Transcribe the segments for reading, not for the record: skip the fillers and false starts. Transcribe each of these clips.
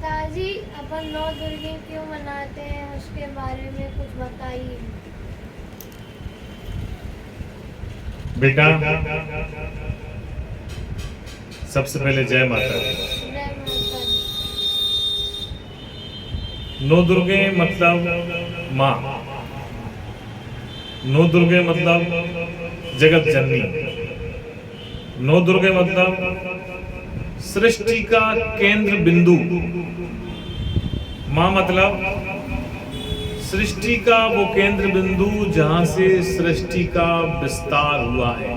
पिताजी, अपन 9 दुर्गे क्यों मनाते हैं, उसके बारे में कुछ बताइए। बेटा, सबसे पहले जय माता दी। जय माता दी। 9 दुर्गे मतलब माँ, 9 दुर्गे मतलब जगत जननी, 9 दुर्गे मतलब सृष्टि का केंद्र बिंदु। माँ मतलब सृष्टि का वो केंद्र बिंदु जहां से सृष्टि का विस्तार हुआ है।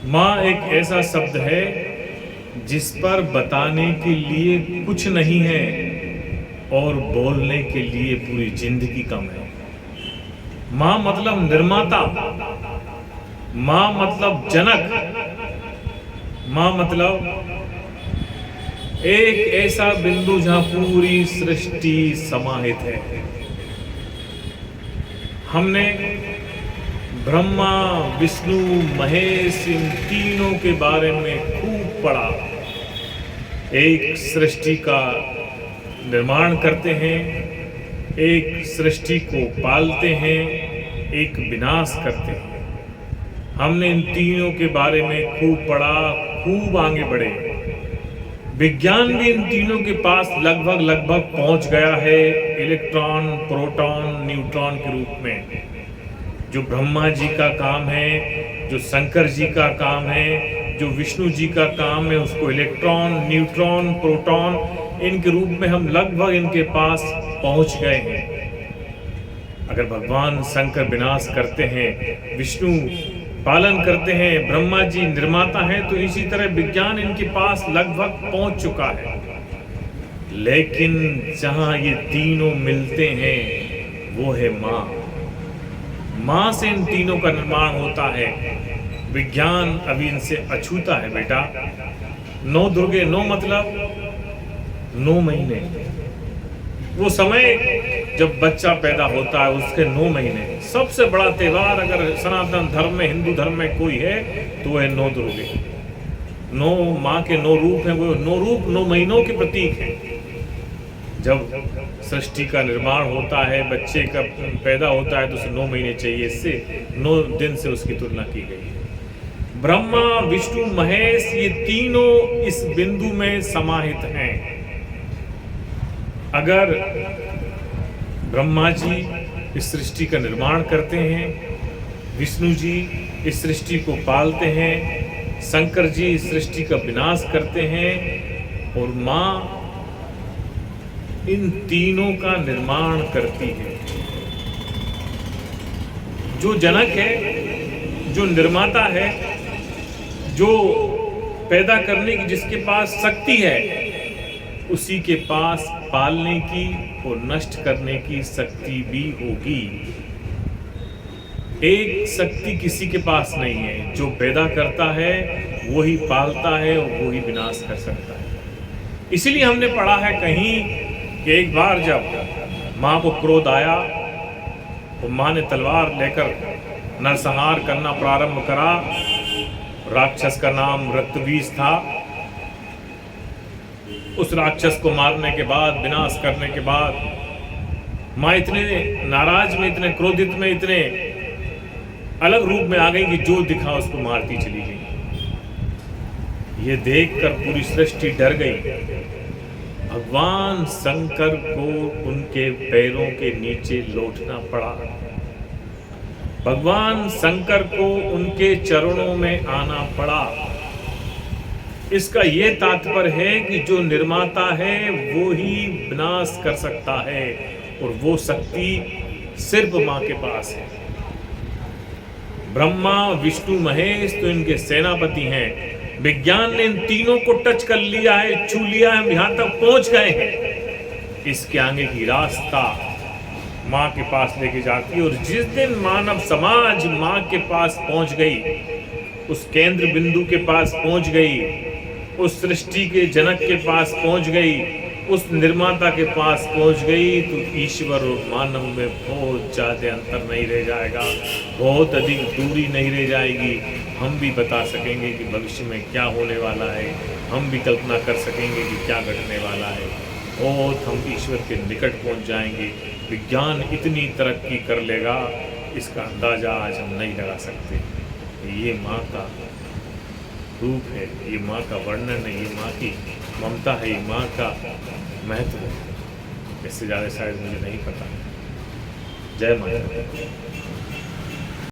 माँ एक ऐसा शब्द है जिस पर बताने के लिए कुछ नहीं है और बोलने के लिए पूरी जिंदगी कम है। माँ मतलब निर्माता, माँ मतलब जनक, माँ मतलब एक ऐसा बिंदु जहां पूरी सृष्टि समाहित है। हमने ब्रह्मा, विष्णु, महेश इन तीनों के बारे में खूब पढ़ा। एक सृष्टि का निर्माण करते हैं, एक सृष्टि को पालते हैं, एक विनाश करते हैं। हमने इन तीनों के बारे में खूब पढ़ा, खूब आगे बढ़े। विज्ञान भी इन तीनों के पास लगभग पहुंच गया है, इलेक्ट्रॉन, प्रोटॉन, न्यूट्रॉन के रूप में। जो ब्रह्मा जी का काम है, जो शंकर जी का काम है, जो विष्णु जी का काम है, उसको इलेक्ट्रॉन, न्यूट्रॉन, प्रोटॉन इनके रूप में हम लगभग इनके पास पहुंच गए हैं। अगर भगवान शंकर विनाश करते हैं, विष्णु पालन करते हैं, ब्रह्मा जी निर्माता हैं, तो इसी तरह विज्ञान इनके पास लगभग पहुंच चुका है। लेकिन जहां ये तीनों मिलते हैं वो है माँ। माँ से इन तीनों का निर्माण होता है। विज्ञान अभी इनसे अछूता है बेटा। 9 दुर्गे, 9 मतलब 9 महीने, वो समय जब बच्चा पैदा होता है उसके 9 महीने। सबसे बड़ा त्योहार अगर सनातन धर्म में, हिंदू धर्म में कोई है तो वह 9 दुर्गे। 9 माँ के 9 रूप हैं, वो 9 रूप 9 महीनों के प्रतीक हैं। जब सृष्टि का निर्माण होता है, बच्चे का पैदा होता है तो उसे 9 महीने चाहिए, इससे 9 दिन से उसकी तुलना की गई है। ब्रह्मा, विष्णु, महेश ये तीनों इस बिंदु में समाहित हैं। अगर ब्रह्मा जी इस सृष्टि का निर्माण करते हैं, विष्णु जी इस सृष्टि को पालते हैं, शंकर जी इस सृष्टि का विनाश करते हैं और माँ इन तीनों का निर्माण करती है। जो जनक है, जो निर्माता है, जो पैदा करने की जिसके पास शक्ति है, उसी के पास पालने की और नष्ट करने की शक्ति भी होगी। एक शक्ति किसी के पास नहीं है। जो पैदा करता है वही पालता है और वही विनाश कर सकता है। इसीलिए हमने पढ़ा है कहीं कि एक बार जब माँ को क्रोध आया तो माँ ने तलवार लेकर नरसंहार करना प्रारंभ करा। राक्षस का नाम रक्तबीज था। उस राक्षस को मारने के बाद, विनाश करने के बाद माँ इतने नाराज में, इतने क्रोधित में, इतने अलग रूप में आ गई कि जो दिखा उसको मारती चली गई। ये देखकर पूरी सृष्टि डर गई। भगवान शंकर को उनके पैरों के नीचे लौटना पड़ा। भगवान शंकर को उनके चरणों में आना पड़ा। इसका ये तात्पर्य है कि जो निर्माता है वो ही विनाश कर सकता है और वो शक्ति सिर्फ माँ के पास है। ब्रह्मा, विष्णु, महेश तो इनके सेनापति हैं। विज्ञान ने इन तीनों को टच कर लिया है, छू लिया है, हम यहाँ तक पहुंच गए हैं। इसके आगे की रास्ता माँ के पास लेके जाती है। और जिस दिन मानव समाज माँ के पास पहुंच गई, उस केंद्र बिंदु के पास पहुंच गई, उस सृष्टि के जनक के पास पहुंच गई, उस निर्माता के पास पहुंच गई, तो ईश्वर और मानव में बहुत ज्यादा अंतर नहीं रह जाएगा, बहुत अधिक दूरी नहीं रह जाएगी। हम भी बता सकेंगे कि भविष्य में क्या होने वाला है, हम भी कल्पना कर सकेंगे कि क्या घटने वाला है, और हम ईश्वर के निकट पहुंच जाएंगे। विज्ञान इतनी तरक्की कर लेगा, इसका अंदाज़ा आज हम नहीं लगा सकते। ये माँ का रूप है, ये माँ का वर्णन है, ये माँ की ममता है, ये माँ का महत्व है। इससे ज़्यादा शायद मुझे नहीं पता। जय माता दी।